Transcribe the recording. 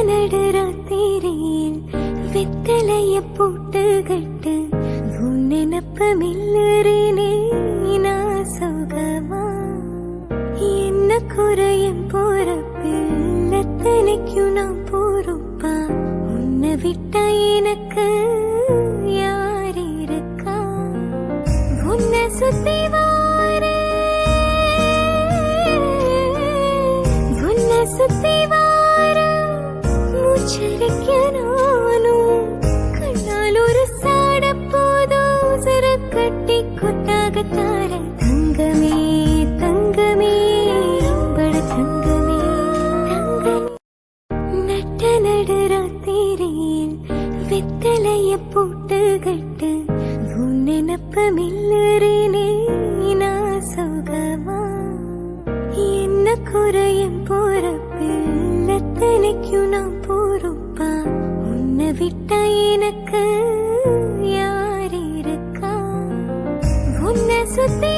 நடுராத்திரியில் வெத்தலைய போட்டுக்கிட்டு உன் நினப்பு மில்லறினே நான் சுகமா என்ன குறையும் போறப்பில் எத்தனைக்கும் நான் பொறுப்பா உன்னை விட்டா எனக்கு யார் இருக்கா உன்னை சுத்தி வார உன்னை சுத்தி வார மூச்சரிக்க நானும் கண்ணால் ஒரு சாட போதும் சிறு கட்டி கொட்டாகத்தார தங்கமே தங்கமே பட தங்கமே தங்கமே நட்ட நடுராத்திரியில் வெத்தலைய போட்டுக்கிட்டு உன் நினப்பு மில்லறினே நான் சுகமா என்ன குறையும் போறப்பில் எத்தனைக்கும் நான் பொறுப்பா உன்னை விட்டா எனக்கு யார் இருக்கா உன்னை சுத்தி